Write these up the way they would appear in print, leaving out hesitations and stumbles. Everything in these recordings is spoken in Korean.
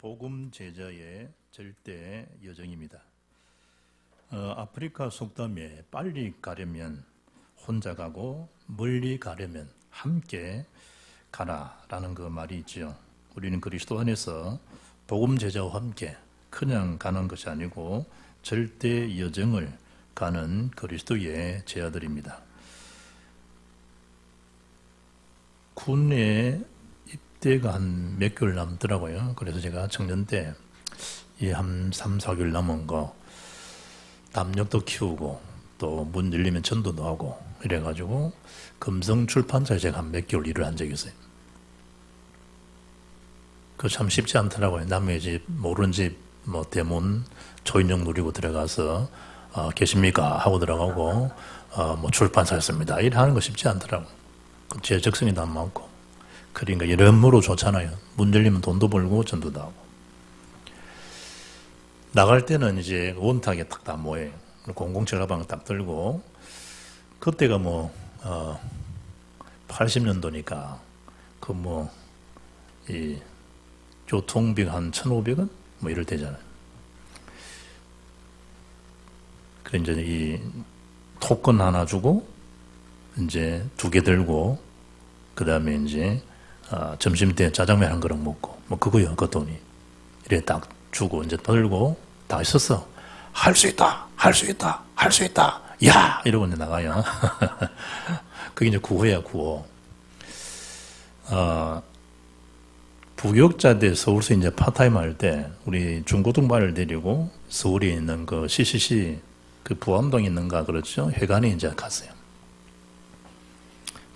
복음 제자의 절대 여정입니다. 아프리카 속담에 빨리 가려면 혼자 가고 멀리 가려면 함께 가라라는 그 말이 있죠. 우리는 그리스도 안에서 복음 제자와 함께 그냥 가는 것이 아니고 절대 여정을 가는 그리스도의 제자들입니다. 군에 입대가 한 몇 개월 남더라고요. 그래서 제가 청년 때 한 3, 4개월 남은 거 담력도 키우고 또 문 열리면 전도도 하고 이래가지고 금성출판사에 제가 한 몇 개월 일을 한 적이 있어요. 그거 참 쉽지 않더라고요. 남의 집, 모르는 집, 대문, 초인종 누리고 들어가서 계십니까? 하고 들어가고 출판사였습니다. 이래 하는 거 쉽지 않더라고요. 제 적성에도 안 맞고. 그러니까 여러모로 좋잖아요. 문 열리면 돈도 벌고 전도도 하고. 나갈 때는 이제 원탁에 딱 다 모여요. 007 가방 딱 들고, 그때가 80년도니까, 이 교통비 한 1,500원? 이럴 때잖아요. 그래, 이제 이 토큰 하나 주고, 이제 2개 들고, 그 다음에 이제, 점심 때 짜장면 한 그릇 먹고, 그거요, 그 돈이. 이래 딱 주고, 이제 들고, 다 있었어. 할 수 있다! 할 수 있다! 할 수 있다! 야! 이러고 이제 나가요. 그게 이제 구호야, 구호. 부교육자들 서울서 이제 파타임 할 때, 우리 중고등반을 데리고 서울에 있는 그 CCC, 그 부암동에 있는가, 그렇죠? 회관에 이제 갔어요.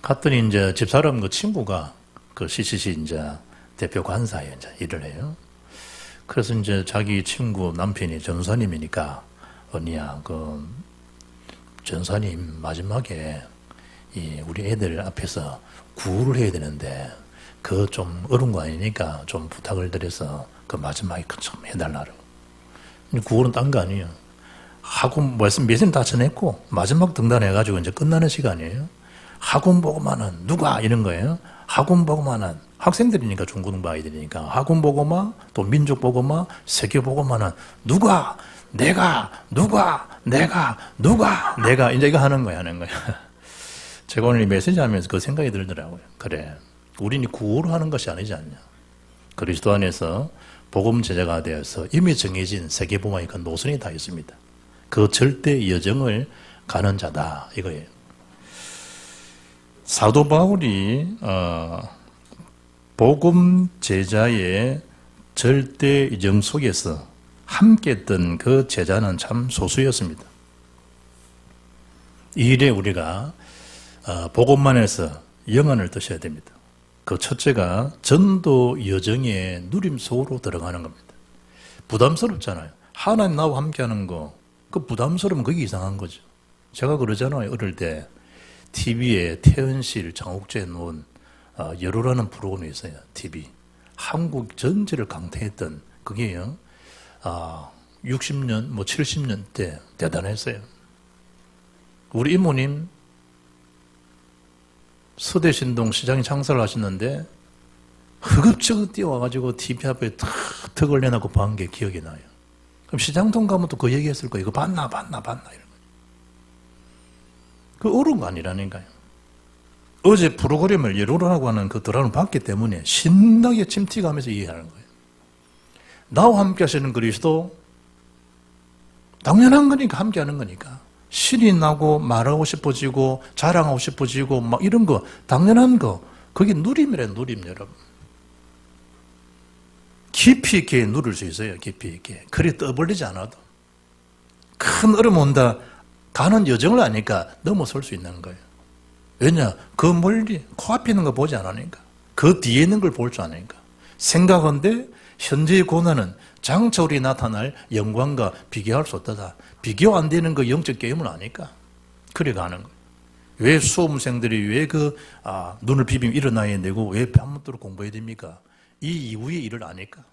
갔더니 이제 집사람 그 친구가 그 CCC 이제 대표 관사에 이제 일을 해요. 그래서 이제 자기 친구 남편이 전사님이니까, 언니야, 그 전사님 마지막에 우리 애들 앞에서 구호를 해야 되는데 그거 좀 어려운 거 아니니까 좀 부탁을 드려서 그 마지막에 좀 해달라고. 구호는 딴 거 아니에요. 학원 메시지 다 전했고 마지막 등단해가지고 이제 끝나는 시간이에요. 학원 보고만은 누가 이런 거예요. 학원 보고만은 학생들이니까 중고등부 아이들이니까 학원 보고마 또 민족 보고마 세계 보고만은 누가 내가 이제 이거 하는 거야. 제가 오늘 이 메시지 하면서 그 생각이 들더라고요. 그래, 우리는 구호로 하는 것이 아니지 않냐. 그리스도 안에서 복음 제자가 되어서 이미 정해진 세계 보고마의 그 노선이 다 있습니다. 그 절대 여정을 가는 자다 이거예요. 사도 바울이 복음 제자의 절대 여정 속에서 함께 했던 그 제자는 참 소수였습니다. 이 일에 우리가 복음만에서 영안을 뜨셔야 됩니다. 그 첫째가 전도 여정의 누림 속으로 들어가는 겁니다. 부담스럽잖아요. 하나님 나와 함께하는 거, 그 부담스러우면 그게 이상한 거죠. 제가 그러잖아요. 어릴 때 TV에 태은실, 장욱재 놓은 여로라는 프로그램이 있어요. TV. 한국 전체를 강타했던 그게요. 60년, 70년 때 대단했어요. 우리 이모님 서대신동 시장에 장사를 하시는데 허겁지겁 뛰어와가지고 TV 앞에 탁 걸려놓고 본 게 기억이 나요. 그럼 시장통 가면 또 그 얘기했을 거예요. 이거 봤나 이런 거. 그 어려운 거 아니라니까요. 어제 프로그램을 예로라고 하는 그 드라마를 봤기 때문에 신나게 침튀가면서 이해하는 거예요. 나와 함께 하시는 그리스도, 당연한 거니까, 함께 하는 거니까. 신이 나고, 말하고 싶어지고, 자랑하고 싶어지고, 이런 거, 당연한 거. 그게 누림이래요, 누림, 여러분. 깊이 있게 누릴 수 있어요, 깊이 있게. 그리 떠벌리지 않아도. 큰 어려움 온다, 가는 여정을 아니까 넘어설 수 있는 거예요. 왜냐? 그 멀리, 코앞에 있는 거 보지 않으니까. 그 뒤에 있는 걸 볼 줄 아니까. 생각한데, 현재의 고난은 장차 우리 나타날 영광과 비교할 수 없다. 비교 안 되는 그 영적 게임을 아니까. 그래 가는 거예요. 왜 수험생들이 왜 눈을 비비면 일어나야 되고 왜 밤늦도록 공부해야 됩니까? 이 이후의 일을 아니까.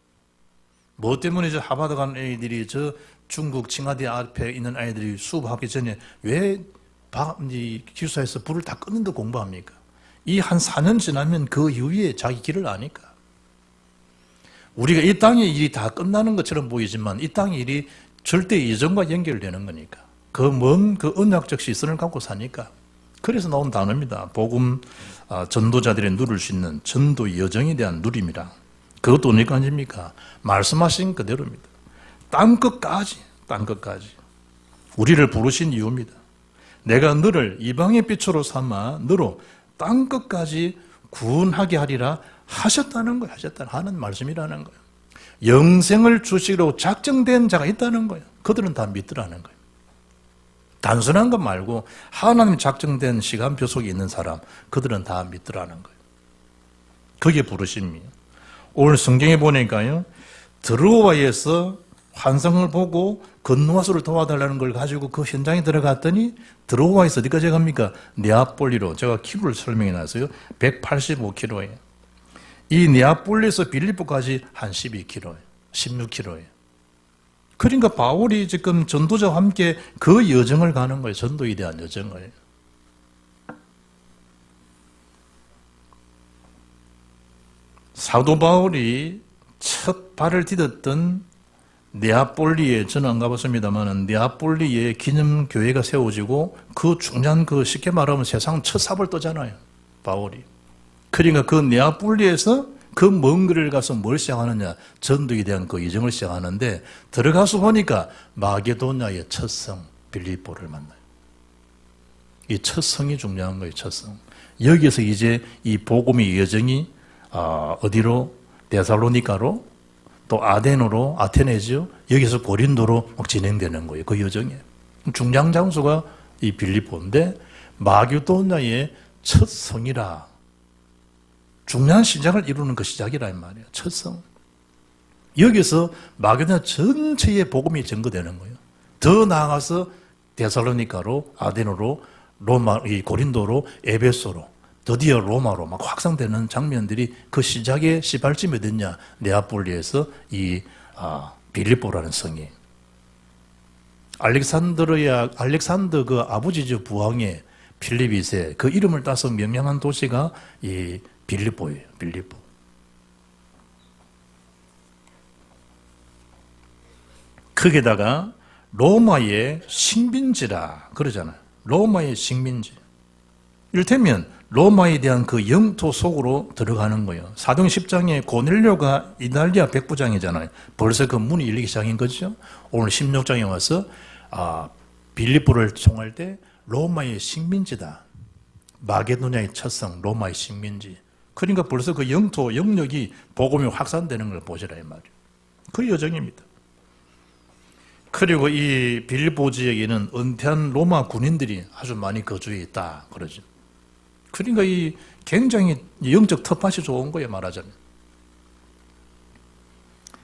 뭐 때문에 저 하버드 간 애들이 저 중국 칭화대 앞에 있는 아이들이 수업하기 전에 왜 기숙사에서 불을 다 끄는데 공부합니까? 이 한 4년 지나면 그 이후에 자기 길을 아니까. 우리가 이 땅의 일이 다 끝나는 것처럼 보이지만 이 땅의 일이 절대 예정과 연결되는 거니까. 그 먼 그 언약적 시선을 갖고 사니까. 그래서 나온 단어입니다. 복음 전도자들이 누릴 수 있는 전도 여정에 대한 누림이라. 그것도 어디까지입니까? 말씀하신 그대로입니다. 땅끝까지. 우리를 부르신 이유입니다. 내가 너를 이방의 빛으로 삼아 너로 땅끝까지 구원하게 하리라 하셨다는 거예요. 하는 말씀이라는 거예요. 영생을 주시기로 작정된 자가 있다는 거예요. 그들은 다 믿으라는 거예요. 단순한 것 말고 하나님 작정된 시간표 속에 있는 사람, 그들은 다 믿으라는 거예요. 그게 부르심이에요. 오늘 성경에 보니까요, 드로아에서 환상을 보고 건너와서를 도와달라는 걸 가지고 그 현장에 들어갔더니 드로아에서 어디까지 갑니까? 네아폴리로. 제가 키로를 설명해 놨어요. 185km예요. 이 네아폴리에서 빌립보까지 한 12km예요. 16km예요. 그러니까 바울이 지금 전도자와 함께 그 여정을 가는 거예요. 전도에 대한 여정을. 사도 바울이 첫 발을 디뎠던 네아폴리에, 저는 안 가봤습니다만 네아폴리에 기념교회가 세워지고 그 중요한 그 쉽게 말하면 세상 첫 삽을 떠잖아요. 바울이. 그러니까 그 네아폴리에서 그 먼 길을 가서 뭘 시작하느냐, 전도에 대한 그 여정을 시작하는데, 들어가서 보니까 마게도냐의 첫 성 빌립보를 만나요. 이 첫 성이 중요한 거예요. 첫 성. 여기서 이제 이 복음의 여정이 어디로? 데살로니가로, 또 아덴으로, 아테네죠. 여기서 고린도로 막 진행되는 거예요. 그 여정에. 중장 장소가 이 빌립보인데 마게도냐의 첫 성이라. 중요한 시작을 이루는 그 시작이라 이 말이에요. 첫 성. 여기서 마게도냐 전체의 복음이 증거되는 거예요. 더 나아가서 데살로니가로, 아덴으로, 로마, 이 고린도로, 에베소로, 드디어 로마로 막 확산되는 장면들이 그 시작의 시발점이 어딨냐? 네아폴리에서 이 빌립보라는 성이. 알렉산더 그 아버지죠, 부왕의 필리빗의 그 이름을 따서 명명한 도시가 이 빌립보예요. 빌립보. 거기다가 로마의 식민지라 그러잖아요. 로마의 식민지. 이를테면 로마에 대한 그 영토 속으로 들어가는 거예요. 사도행 10장에 고넬료가 이달리아 백부장이잖아요. 벌써 그 문이 열리기 시작인 거죠. 오늘 16장에 와서 빌립보를 총할 때 로마의 식민지다. 마게도냐의 첫성, 로마의 식민지. 그러니까 벌써 그 영토, 영역이 복음이 확산되는 걸 보시라 이 말이에요. 그 여정입니다. 그리고 이 빌립보 지역에는 은퇴한 로마 군인들이 아주 많이 거주해 있다 그러죠. 그러니까 이 굉장히 영적 텃밭이 좋은 거예요, 말하자면.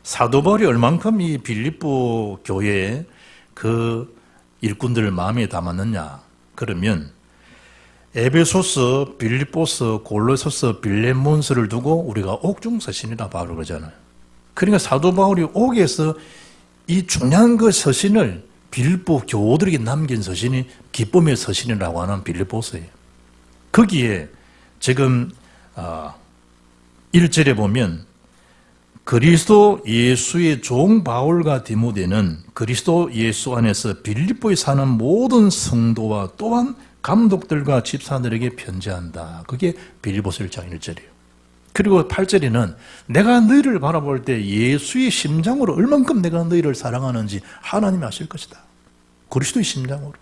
사도 바울이 얼만큼 이 빌립보 교회에 그 일꾼들을 마음에 담았느냐 그러면 에베소서, 빌립보서, 골로새서, 빌레몬서를 두고 우리가 옥중서신이라 바로 그러잖아요. 그러니까 사도 바울이 옥에서 이 중요한 그 서신을 빌립보 교우들에게 남긴 서신이 기쁨의 서신이라고 하는 빌립보서예요. 거기에 지금 1절에 보면 그리스도 예수의 종 바울과 디모데는 그리스도 예수 안에서 빌립보에 사는 모든 성도와 또한 감독들과 집사들에게 편지한다. 그게 빌립보서 1장 1절이에요. 그리고 8절에는 내가 너희를 바라볼 때 예수의 심장으로 얼만큼 내가 너희를 사랑하는지 하나님이 아실 것이다. 그리스도의 심장으로.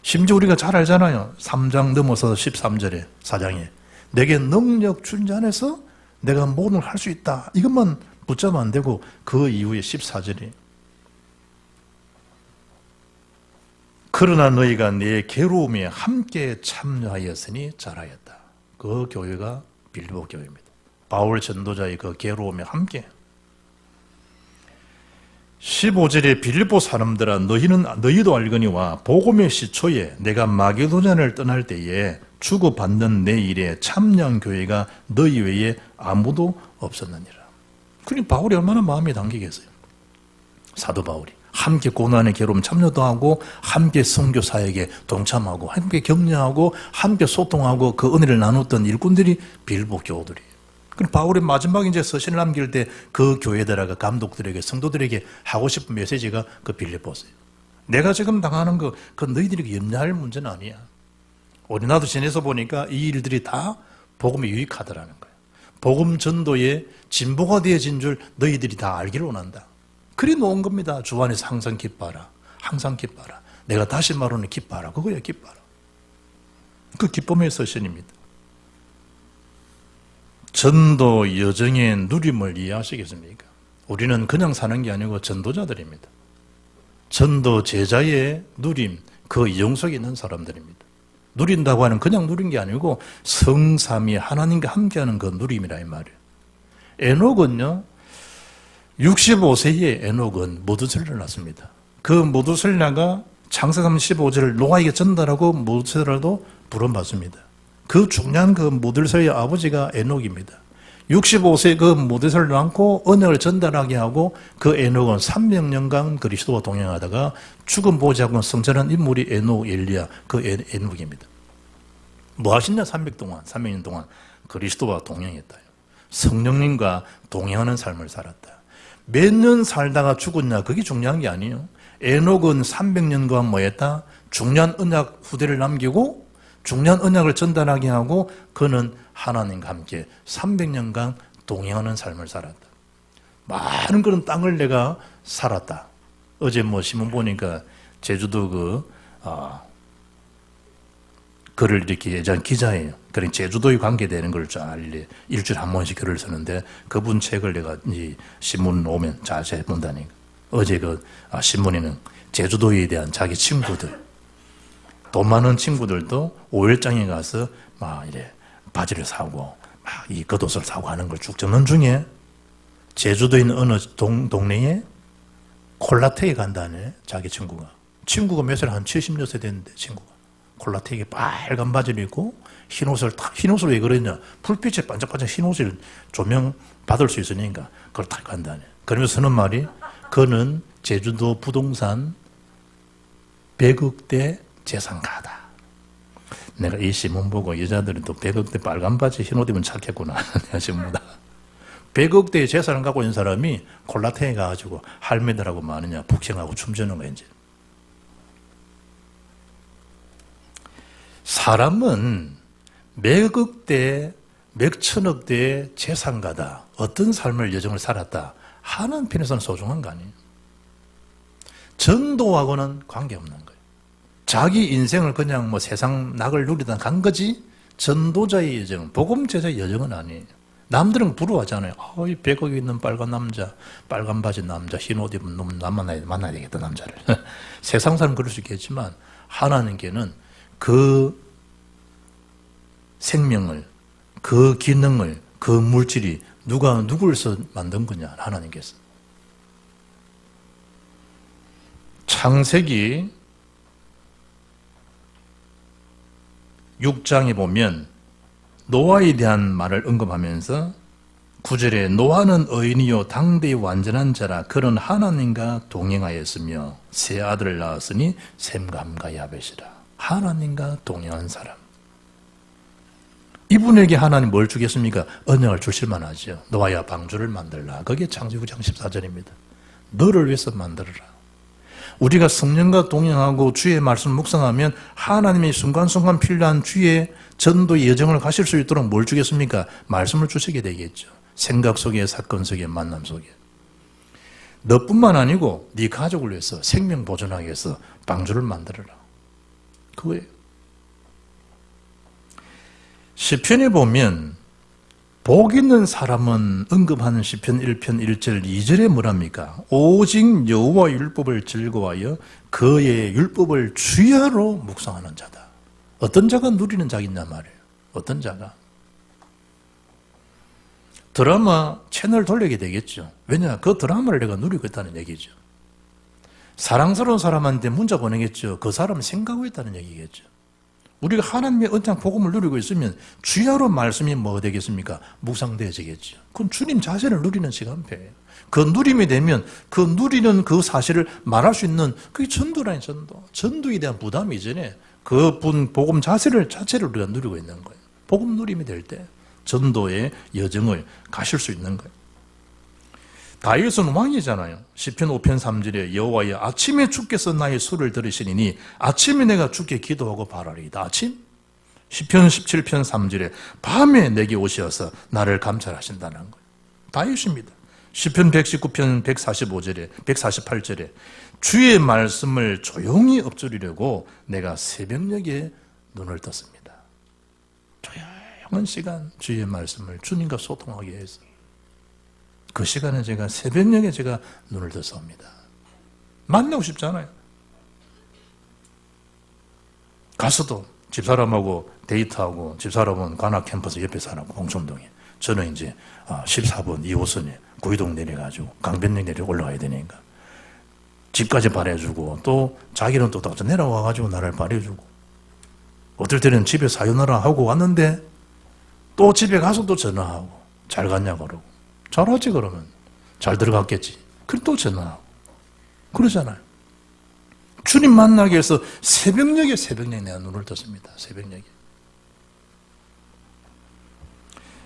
심지어 우리가 잘 알잖아요. 3장 넘어서 13절에 4장에 내게 능력 준 자 안에서 내가 모든 걸 할 수 있다. 이것만 붙잡으면 안 되고 그 이후에 14절에 그러나 너희가 내 괴로움에 함께 참여하였으니 잘하였다. 그 교회가 빌립보 교회입니다. 바울 전도자의 그 괴로움에 함께. 15절에 빌립보 사람들아 너희도 알거니와 복음의 시초에 내가 마게도냐를 떠날 때에 주고받는 내 일에 참여한 교회가 너희 외에 아무도 없었느니라. 그러니까 바울이 얼마나 마음에 담기겠어요. 사도 바울이 함께 고난의 괴로움 참여도 하고 함께 선교 사역에 동참하고 함께 격려하고 함께 소통하고 그 은혜를 나눴던 일꾼들이 빌립보 교우들이에요. 그럼 바울의 마지막 이제 서신을 남길 때 그 교회들에게, 감독들에게, 성도들에게 하고 싶은 메시지가 그 빌립보서예요. 내가 지금 당하는 그 너희들에게 염려할 문제는 아니야. 우리 나도 지내서 보니까 이 일들이 다 복음에 유익하더라는 거예요. 복음 전도에 진보가 되어진 줄 너희들이 다 알기를 원한다. 그리 놓은 겁니다. 주 안에서 항상 기뻐하라. 항상 기뻐하라. 내가 다시 말하는 기뻐하라. 그거야, 기뻐하라. 그 기쁨의 서신입니다. 전도 여정의 누림을 이해하시겠습니까? 우리는 그냥 사는 게 아니고 전도자들입니다. 전도 제자의 누림, 그 영속에 있는 사람들입니다. 누린다고 하는 그냥 누린 게 아니고 성삼위 하나님과 함께하는 그 누림이라 이 말이에요. 에녹은요, 65세에 에녹은 모두셀라를 낳습니다. 그 모두셀라가 창세기 15절을 노아에게 전달하고 모두셀라도 부름받습니다. 그 중요한 그 모두셀라의 아버지가 에녹입니다. 65세 그 모두셀라를 낳고 언약을 전달하게 하고 그 에녹은 300년간 그리스도와 동행하다가 죽음 보좌하고 성전한 인물이 에녹, 엘리야, 그 에녹입니다. 뭐 하시냐? 300년 동안 그리스도와 동행했다. 성령님과 동행하는 삶을 살았다. 몇 년 살다가 죽었냐? 그게 중요한 게 아니에요. 에녹은 300년간 뭐 했다? 중요한 언약 후대를 남기고 중요한 언약을 전달하게 하고 그는 하나님과 함께 300년간 동행하는 삶을 살았다. 많은 그런 땅을 내가 살았다. 어제 뭐 신문 보니까 제주도 글을 이렇게 예전 기자예요. 그런 제주도에 관계되는 걸 잘 일주일에 한 번씩 글을 쓰는데 그분 책을 내가 이 신문 오면 자세히 본다니까. 어제 신문에는 제주도에 대한 자기 친구들, 돈 많은 친구들도 5일장에 가서 막 이래 바지를 사고 막 이 겉옷을 사고 하는 걸 쭉 적는 중에 제주도에 있는 어느 동네에 콜라텍에 간다네. 자기 친구가 몇 살, 한 70몇 세 됐는데 친구가 콜라텍에 빨간 바지를 입고 흰옷을 왜 그랬냐? 불빛에 반짝반짝 흰옷을 조명 받을 수 있으니까 그걸 딱 간다네. 그러면서 하는 말이 그는 제주도 부동산 100억대 재산가다. 내가 이 신문 보고 여자들은 또 100억대 빨간 바지 흰옷 입으면 착했구나. 내가 신문보다 100억대의 재산을 갖고 있는 사람이 콜라텍에 가가지고 할매들하고 많으냐 북청하고 춤추는 거야. 이제 사람은 몇억대, 몇천억대의 재산가다. 어떤 삶을 여정을 살았다. 하는 편에서는 소중한 거 아니에요. 전도하고는 관계없는 거예요. 자기 인생을 그냥 뭐 세상 낙을 누리다 간 거지 전도자의 여정, 복음제자의 여정은 아니에요. 남들은 부러워하잖아요. 이 100억이 있는 빨간 남자, 빨간 바지 남자, 흰 옷 입은 놈 만나야 되겠다, 남자를. 세상 사람 그럴 수 있겠지만 하나님께는 그 생명을, 그 기능을, 그 물질이 누가 누구로서 만든 거냐? 하나님께서. 창세기 6장에 보면 노아에 대한 말을 언급하면서 9절에 노아는 의인이요 당대의 완전한 자라 그는 하나님과 동행하였으며 세 아들을 낳았으니 셈과 함과 야벳이라. 하나님과 동행한 사람. 이분에게 하나님 뭘 주겠습니까? 언약을 주실만 하죠. 노아야 방주를 만들라. 그게 창세기 9장 14절입니다. 너를 위해서 만들어라. 우리가 성령과 동행하고 주의 말씀 묵상하면 하나님의 순간순간 필요한 주의 전도의 여정을 가실 수 있도록 뭘 주겠습니까? 말씀을 주시게 되겠죠. 생각 속에, 사건 속에, 만남 속에. 너뿐만 아니고 네 가족을 위해서 생명 보존하기 위해서 방주를 만들어라. 그거예요. 시편에 보면 복 있는 사람은 언급하는 시편 1편 1절 2절에 뭐랍니까? 오직 여호와 율법을 즐거워하여 그의 율법을 주야로 묵상하는 자다. 어떤 자가 누리는 자겠냐 말이에요. 어떤 자가. 드라마 채널 돌리게 되겠죠. 왜냐? 그 드라마를 내가 누리고 있다는 얘기죠. 사랑스러운 사람한테 문자 보내겠죠. 그 사람을 생각하고 있다는 얘기겠죠. 우리가 하나님의 언약 복음을 누리고 있으면 주야로 말씀이 뭐 되겠습니까? 묵상되어지겠죠. 그건 주님 자신을 누리는 시간표예요. 그 누림이 되면 그 누리는 그 사실을 말할 수 있는 그게 전도라니 전도. 전도에 대한 부담이 이전에 그 복음 자체를 우리가 누리고 있는 거예요. 복음 누림이 될 때 전도의 여정을 가실 수 있는 거예요. 다윗은 왕이잖아요. 시편 5편 3절에 여호와여 아침에 주께서 나의 술을 들으시니 아침에 내가 주께 기도하고 바라리이다. 아침? 시편 17편 3절에 밤에 내게 오셔서 나를 감찰하신다는 거예요. 다윗입니다. 시편 119편 145절에 148절에 주의 말씀을 조용히 엎주리려고 내가 새벽녘에 눈을 떴습니다. 조용한 시간 주의 말씀을 주님과 소통하기 위해서 그 시간에 제가 새벽녘에 제가 눈을 떴습니다. 만나고 싶잖아요. 가서도 집사람하고 데이트하고 집사람은 관악 캠퍼스 옆에 살고 홍천동에 저는 이제 14번 2호선에 구이동 내려가지고 강변역 내려 올라가야 되니까 집까지 발해주고 또 자기는 또 내려와가지고 나를 발해주고 어떨 때는 집에 사요나라 하고 왔는데 또 집에 가서 또 전화하고 잘 갔냐 그러고 잘하지 그러면 잘 들어갔겠지. 그럼 또 전화하고 그러잖아요. 주님 만나기 위해서 새벽녘에 내가 눈을 떴습니다. 새벽녘에.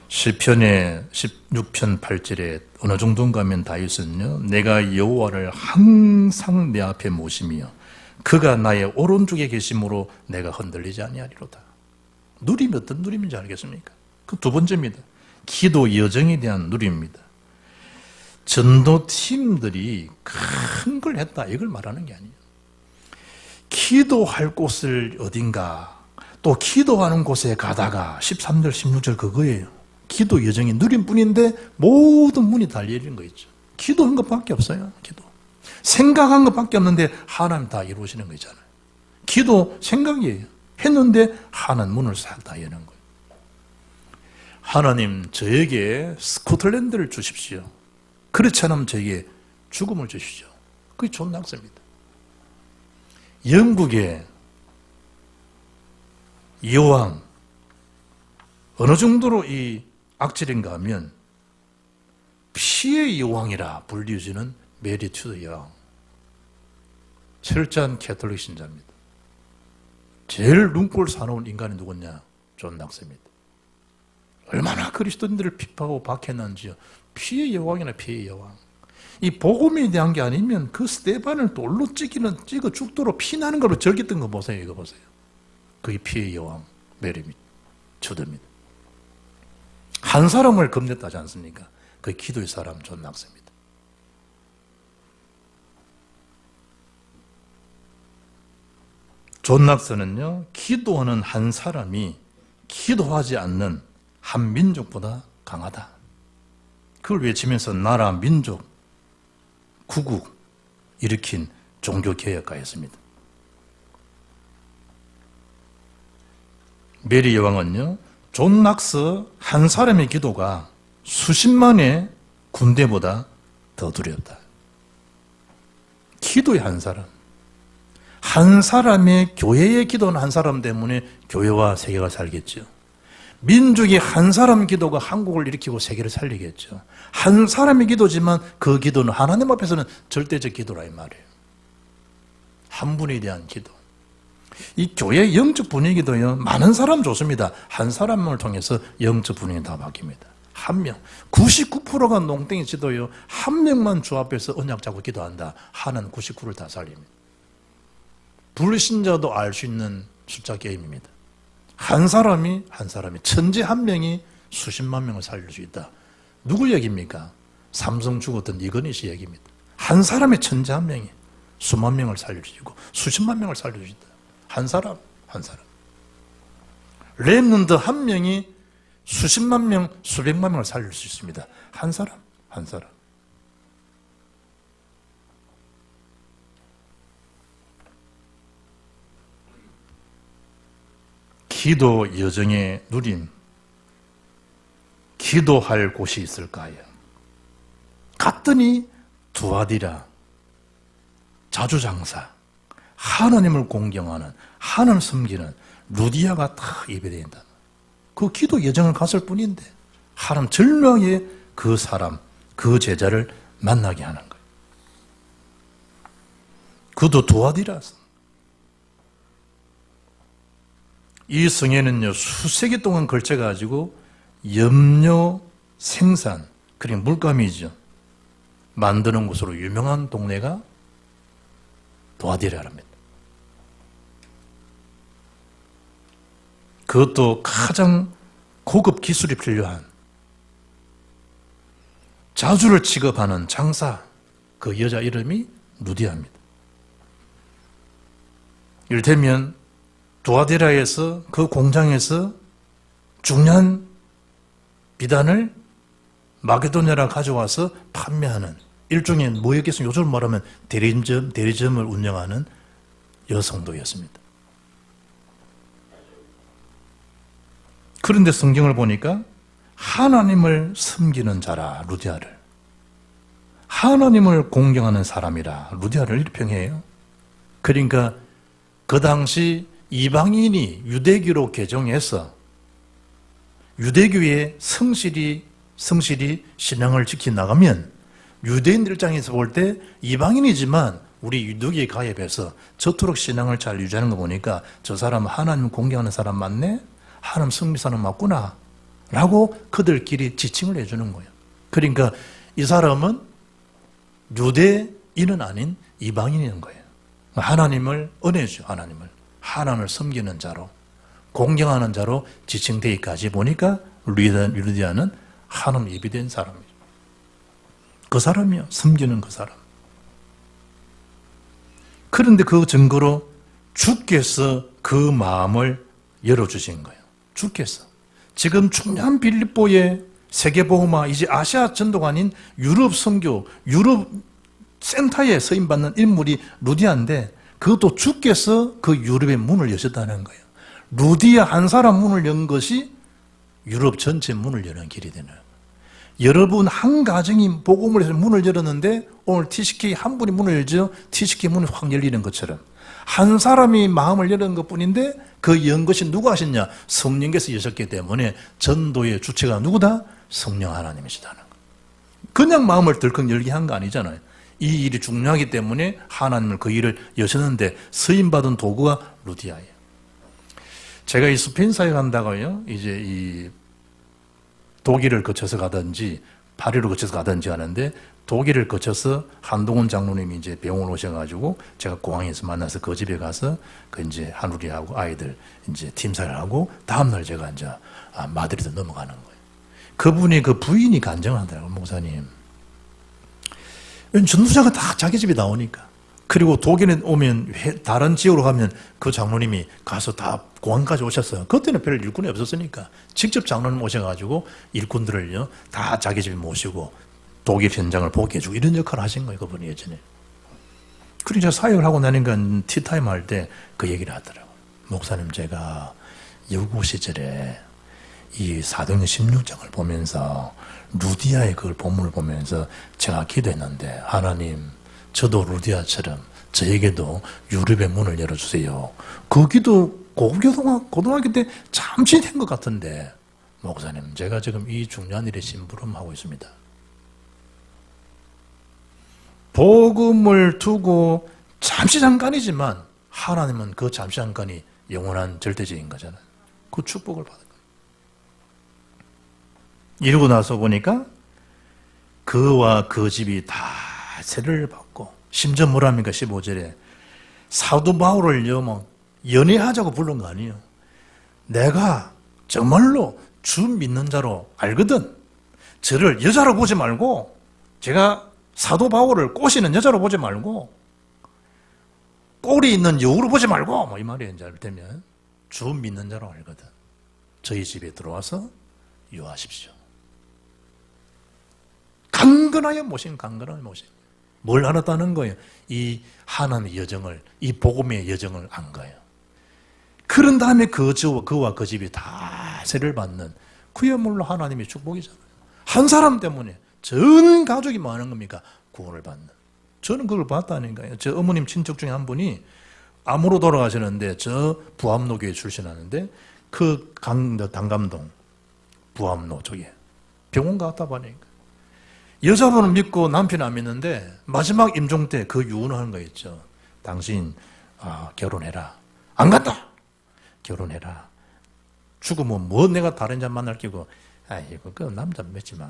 시편의 16편 8절에 어느 정도인가 하면 다윗은요, 내가 여호와를 항상 내 앞에 모시며 그가 나의 오른쪽에 계심으로 내가 흔들리지 아니하리로다. 누림이 어떤 누림인지 알겠습니까? 그 두 번째입니다. 기도 여정에 대한 누림입니다. 전도팀들이 큰 걸 했다 이걸 말하는 게 아니에요. 기도할 곳을 어딘가 또 기도하는 곳에 가다가 13절 16절 그거예요. 기도 여정이 누린 뿐인데 모든 문이 다 열린 거 있죠. 기도한 것밖에 없어요. 기도. 생각한 것밖에 없는데 하나님 다 이루시는 거 있잖아요. 기도 생각이에요. 했는데 하나님 문을 싹 다 여는 거예요. 하나님 저에게 스코틀랜드를 주십시오. 그렇지 않으면 저에게 죽음을 주십시오. 그게 좋은 낙서입니다. 영국의 여왕 어느 정도로 이 악질인가 하면 피의 여왕이라 불리우지는 메리 튜더 여왕. 철저한 캐톨릭 신자입니다. 제일 눈꼴 사나운 인간이 누구냐? 존 낙서입니다. 얼마나 그리스도인들을 핍하고 박해놨는지요. 피의 여왕이나 피의 여왕. 이 복음에 대한 게 아니면 그 스테반을 돌로 찍어 죽도록 피나는 걸로 절겼던 거 보세요. 이거 보세요. 그게 피의 여왕 메리 튜더입니다. 한 사람을 겁냈다지 않습니까? 그 기도의 사람 존 낙서입니다. 존 낙서는요, 기도하는 한 사람이 기도하지 않는 한 민족보다 강하다. 그걸 외치면서 나라, 민족, 구국 일으킨 종교개혁가였습니다. 메리 여왕은요, 존 낙서 한 사람의 기도가 수십만의 군대보다 더 두렵다. 기도의 한 사람. 한 사람의 교회의 기도는 한 사람 때문에 교회와 세계가 살겠죠. 민족이 한 사람 기도가 한국을 일으키고 세계를 살리겠죠. 한 사람의 기도지만 그 기도는 하나님 앞에서는 절대적 기도라 이 말이에요. 한 분에 대한 기도. 이 교회 영적 분위기도요, 많은 사람 좋습니다. 한 사람을 통해서 영적 분위기 다 바뀝니다. 한 명. 99%가 농땡이 지도요, 한 명만 주 앞에서 언약 잡고 기도한다. 하는 99를 다 살립니다. 불신자도 알 수 있는 숫자 게임입니다. 한 사람이 천재 한 명이 수십만 명을 살릴 수 있다. 누구 얘기입니까? 삼성 죽었던 이건희 씨 얘기입니다. 한 사람의 천재 한 명이 수만 명을 살릴 수 있고 수십만 명을 살릴 수 있다. 한 사람. 렘넌트 한 명이 수십만 명, 수백만 명을 살릴 수 있습니다. 한 사람. 기도 여정의 누림. 기도할 곳이 있을까요? 갔더니 두아디라, 자주장사, 하나님을 공경하는, 하나님을 섬기는 루디아가 다 예배된다. 그 기도 여정을 갔을 뿐인데 하나님 절망에 그 사람, 그 제자를 만나게 하는 거예요. 그도 두아디라서. 이 성에는요, 수세기 동안 걸쳐가지고 염료 생산, 그러니까 물감이죠. 만드는 곳으로 유명한 동네가 도아디라랍니다. 그것도 가장 고급 기술이 필요한 자주를 취급하는 장사, 그 여자 이름이 루디아입니다. 이를테면 도아디라에서 그 공장에서 중요한 비단을 마게도냐라 가져와서 판매하는 일종의 뭐였겠어요? 요즘 말하면 대리점을 운영하는 여성도였습니다. 그런데 성경을 보니까 하나님을 섬기는 자라 루디아를, 하나님을 공경하는 사람이라 루디아를 이렇게 평해요. 그러니까 그 당시 이방인이 유대교로 개종해서 유대교에 성실히 신앙을 지켜나가면 유대인들 입장에서 볼 때 이방인이지만 우리 유대교에 가입해서 저토록 신앙을 잘 유지하는 거 보니까 저 사람은 하나님을 공경하는 사람 맞네? 하나님 섬기는 사람 맞구나 라고 그들끼리 지칭을 해주는 거예요. 그러니까 이 사람은 유대인은 아닌 이방인인 거예요. 하나님을 은혜죠. 하나님을 섬기는 자로, 공경하는 자로 지칭되기까지 보니까 루디아는 하나님 예비된 사람이죠. 그 사람이요. 섬기는 그 사람. 그런데 그 증거로 주께서 그 마음을 열어주신 거예요. 주께서. 지금 중요한 빌립보의 세계보험화, 이제 아시아 전도가 아닌 유럽 선교, 유럽 센터에 서임받는 인물이 루디아인데 그것도 주께서 그 유럽의 문을 여셨다는 거예요. 루디아 한 사람 문을 연 것이 유럽 전체 문을 여는 길이 되는 거예요. 여러분 한 가정이 복음을 해서 문을 열었는데 오늘 TCK 한 분이 문을 열죠. TCK 문이 확 열리는 것처럼 한 사람이 마음을 여는 것뿐인데 그 연 것이 누가 하셨냐? 성령께서 여셨기 때문에 전도의 주체가 누구다? 성령 하나님이시다는 거예요. 그냥 마음을 덜컥 열게 한 거 아니잖아요. 이 일이 중요하기 때문에 하나님을 그 일을 여셨는데 서임받은 도구가 루디아예요. 제가 이 스페인사에 간다고요. 이제 이 독일을 거쳐서 가든지 파리를 거쳐서 가든지 하는데 독일을 거쳐서 한동훈 장로님이 이제 병원 오셔가지고 제가 공항에서 만나서 그 집에 가서 그 이제 한우리하고 아이들 이제 팀사를 하고 다음날 제가 이제 마드리드 넘어가는 거예요. 그분이 그 부인이 간증하더라고요. 목사님. 전도자가 다 자기 집에 나오니까. 그리고 독일에 오면 다른 지역으로 가면 그 장로님이 가서 다 공항까지 오셨어요. 그때는 별 일꾼이 없었으니까 직접 장로님 오셔가지고 일꾼들을요 다 자기 집에 모시고 독일 현장을 보게 해주고 이런 역할을 하신 거예요. 그분이 예전에. 그리고 제가 사역을 하고 나니까 티타임 할 때 그 얘기를 하더라고요. 목사님, 제가 여고 시절에 이 사도행전 16장을 보면서 루디아의 그걸 본문을 보면서 제가 기도했는데 하나님, 저도 루디아처럼 저에게도 유럽의 문을 열어주세요. 그 기도 고등학교 때 잠시 된 것 같은데 목사님, 제가 지금 이 중요한 일에 심부름하고 있습니다. 복음을 두고 잠깐이지만 하나님은 그 잠깐이 영원한 절대적인 거잖아요. 그 축복을 받은 거예요. 이러고 나서 보니까 그와 그 집이 다 세를 받고 심지어 뭐랍니까? 15절에 사도 바울을요 뭐 연애하자고 부른 거 아니에요. 내가 정말로 주 믿는 자로 알거든. 저를 여자로 보지 말고, 제가 사도 바울을 꼬시는 여자로 보지 말고 꼴이 있는 여우로 보지 말고 뭐 이 말이에요. 이제 되면 주 믿는 자로 알거든. 저희 집에 들어와서 유하십시오. 강건하게 모신 뭘 알았다는 거예요? 이 하나님의 여정을, 이 복음의 여정을 안 거예요. 그런 다음에 그와 그 집이 다 세를 받는 그야말로 하나님의 축복이잖아요. 한 사람 때문에 전 가족이 뭐 하는 겁니까? 구원을 받는. 저는 그걸 봤다니까요. 저 어머님 친척 중에 한 분이 암으로 돌아가시는데 저 부암로교회 출신하는데 그 당감동 부암로 쪽에 병원 갔다 보니까 여자분은 믿고 남편 안 믿는데 마지막 임종 때 그 유언하는 거 있죠. 당신 결혼해라. 안 간다. 결혼해라. 죽으면 뭐 내가 다른 자 만날 끼고 아이고, 그 남자 맺지 마.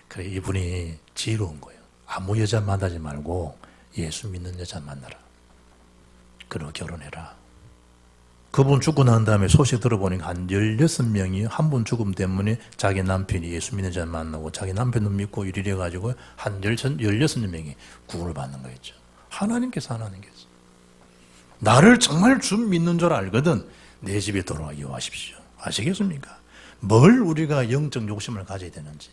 그래, 이분이 지혜로운 거예요. 아무 여자 만나지 말고 예수 믿는 여자 만나라. 그리고 결혼해라. 그분 죽고 난 다음에 소식 들어보니까 한 16명이 한 분 죽음 때문에 자기 남편이 예수 믿는 여자 만나고 자기 남편도 믿고 이래가지고 한 16명이 구원을 받는 거였죠. 하나님께서. 나를 정말 주 믿는 줄 알거든 내 집에 돌아와 이용하십시오. 아시겠습니까? 뭘 우리가 영적 욕심을 가져야 되는지,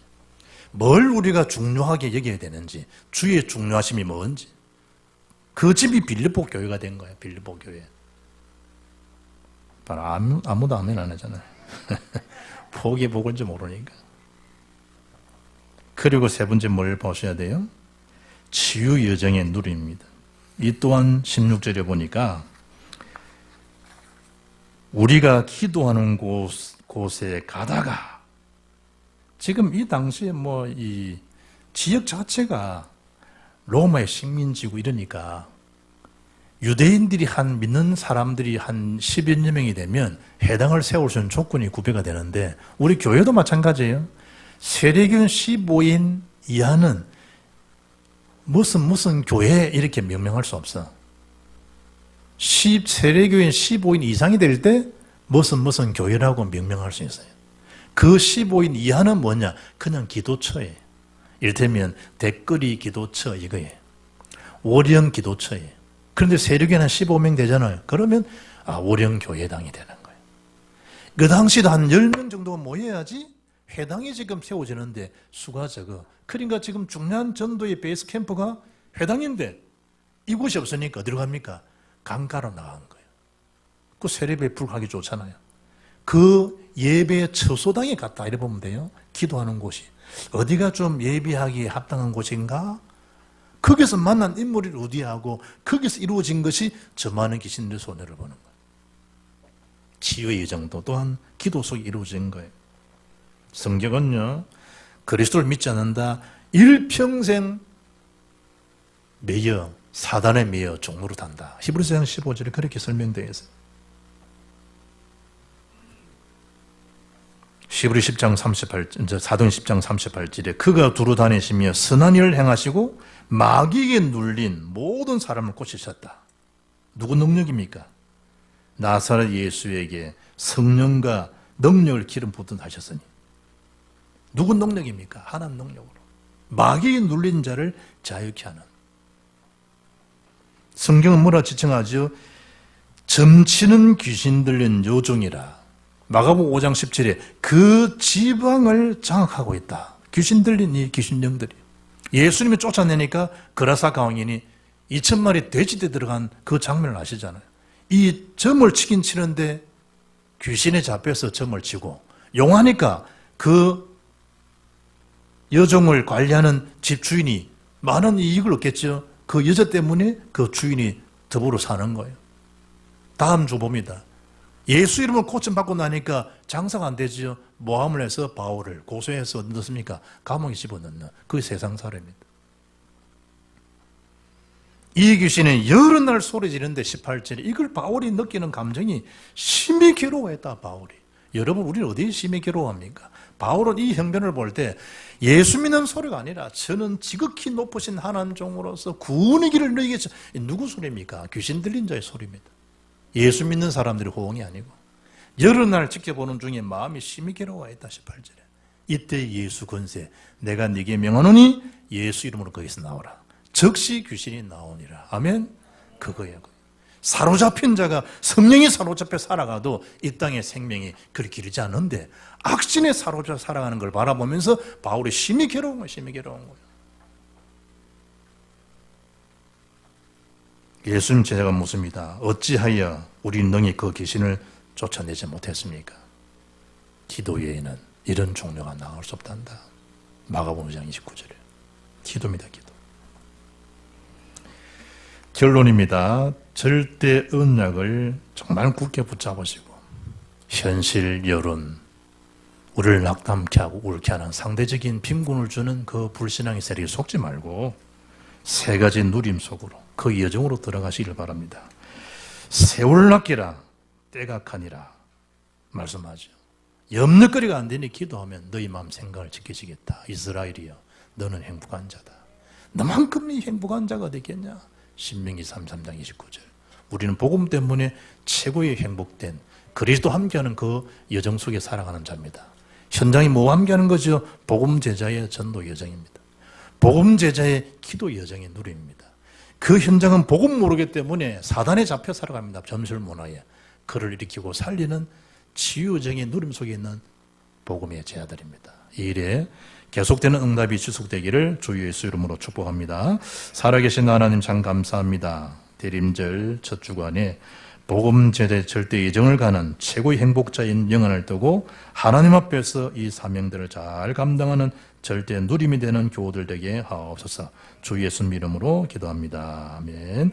뭘 우리가 중요하게 여겨야 되는지, 주의 중요하심이 뭔지. 그 집이 빌립보 교회가 된 거예요. 빌립보 교회. 아무도 아멘 안 하잖아요. 복이 복인지 모르니까. 그리고 세 번째 뭘 보셔야 돼요? 치유 여정의 누리입니다. 이 또한 16절에 보니까 우리가 기도하는 곳에 가다가, 지금 이 당시에 이 지역 자체가 로마의 식민지고 이러니까 유대인들이 믿는 사람들이 한 10여 명이 되면 회당을 세울 수 있는 조건이 구비가 되는데, 우리 교회도 마찬가지예요. 세례교인 15인 이하는 무슨 교회 이렇게 명명할 수 없어. 세례교인 15인 이상이 될 때 무슨 교회라고 명명할 수 있어요. 그 15인 이하는 뭐냐? 그냥 기도처예요. 이를테면 댓글이 기도처 이거예요. 월영 기도처예요. 그런데 세력에는 한 15명 되잖아요. 그러면 월영 교회당이 되는 거예요. 그 당시도 한 10명 정도가 모여야지 회당이 지금 세워지는데 수가 적어. 그러니까 지금 중요한 전도의 베이스 캠프가 회당인데 이곳이 없으니까 어디로 갑니까? 강가로 나간 거예요. 그 세례 베풀하기 좋잖아요. 그 예배 처소당에 갔다 이래 보면 돼요. 기도하는 곳이. 어디가 좀 예배하기에 합당한 곳인가? 거기서 만난 인물이 어디하고 거기서 이루어진 것이 저 많은 귀신들의 손해를 보는 거예요. 치유의 여정도 또한 기도 속에 이루어진 거예요. 성경은요, 그리스도를 믿지 않는다 일평생 매여 사단에 매여 종로로 단다. 히브리서 15절에 그렇게 설명되어 있어요. 히브리 10장 38절, 사도행 10장 38절에 그가 두루 다니시며 선한 일을 행하시고 마귀에게 눌린 모든 사람을 고치셨다. 누구 능력입니까? 나사렛 예수에게 성령과 능력을 기름 붓듯 하셨으니. 누구 능력입니까? 하나님 능력으로. 마귀에 눌린 자를 자유케 하는. 성경은 뭐라 지칭하죠? 점치는 귀신 들린 요종이라. 마가복음 5장 17에 그 지방을 장악하고 있다. 귀신 들린 이 귀신령들이. 예수님이 쫓아내니까 그라사 강인이 2,000마리 돼지대 들어간 그 장면을 아시잖아요. 이 점을 치긴 치는데 귀신에 잡혀서 점을 치고, 용하니까 그 여종을 관리하는 집주인이 많은 이익을 얻겠죠. 그 여자 때문에 그 주인이 더불어 사는 거예요. 다음 주 봅니다. 예수 이름을 고침받고 나니까 장사가 안 되죠. 모함을 해서 바울을 고소해서 넣습니까? 감옥에 집어넣는 그 세상 사람입니다. 이 귀신은 여러 날 소리 지르는데 18절에 이걸 바울이 느끼는 감정이 심히 괴로워했다. 바울이. 여러분, 우리는 어디에 심히 괴로워합니까? 바울은 이 형편을 볼 때 예수 믿는 소리가 아니라 저는 지극히 높으신 하나님 종으로서 구원의 길을 너희에게 누구 소리입니까? 귀신 들린 자의 소리입니다. 예수 믿는 사람들의 호응이 아니고 여러 날 지켜보는 중에 마음이 심히 괴로워했다. 18절에 이때 예수 권세 내가 네게 명하노니 예수 이름으로 거기서 나오라. 즉시 귀신이 나오니라. 아멘. 그거예요. 사로잡힌 자가 성령이 사로잡혀 살아가도 이 땅의 생명이 그리 길지 않은데 악신에 사로잡혀 살아가는 걸 바라보면서 바울이 심히 괴로운 거예요. 심히 괴로운 거예요. 예수님 제자가 묻습니다. 어찌하여 우리 능히 그 귀신을 쫓아내지 못했습니까? 기도 외에는 이런 종료가 나올 수 없단다. 마가복음 5장 29절에 기도입니다. 기도. 결론입니다. 절대 언약을 정말 굳게 붙잡으시고 현실, 여론, 우리를 낙담케 하고 울게 하는 상대적인 빈곤을 주는 그 불신앙의 세력에 속지 말고 세 가지 누림 속으로 그 여정으로 들어가시길 바랍니다. 세월 낚이라 때가 가니라 말씀하죠. 염려거리가 안 되니 기도하면 너희 마음 생각을 지켜지겠다. 이스라엘이여, 너는 행복한 자다. 너만큼이 행복한 자가 되겠냐? 신명기 33장 29절. 우리는 복음 때문에 최고의 행복된 그리스도 함께하는 그 여정 속에 살아가는 자입니다. 현장이 뭐 함께하는 거죠? 복음 제자의 전도 여정입니다. 복음 제자의 기도 여정의 누림입니다. 그 현장은 복음 모르기 때문에 사단에 잡혀 살아갑니다. 점술 문화에. 그를 일으키고 살리는 치유정의 누림 속에 있는 복음의 제자들입니다. 이 일에 계속되는 응답이 지속되기를 주 예수 이름으로 축복합니다. 살아계신 하나님 참 감사합니다. 대림절 첫 주간에 복음 제대 절대 예정을 가는 최고의 행복자인 영안을 뜨고 하나님 앞에서 이 사명들을 잘 감당하는 절대 누림이 되는 교우들 되게 하옵소서. 주 예수 이름으로 기도합니다. 아멘.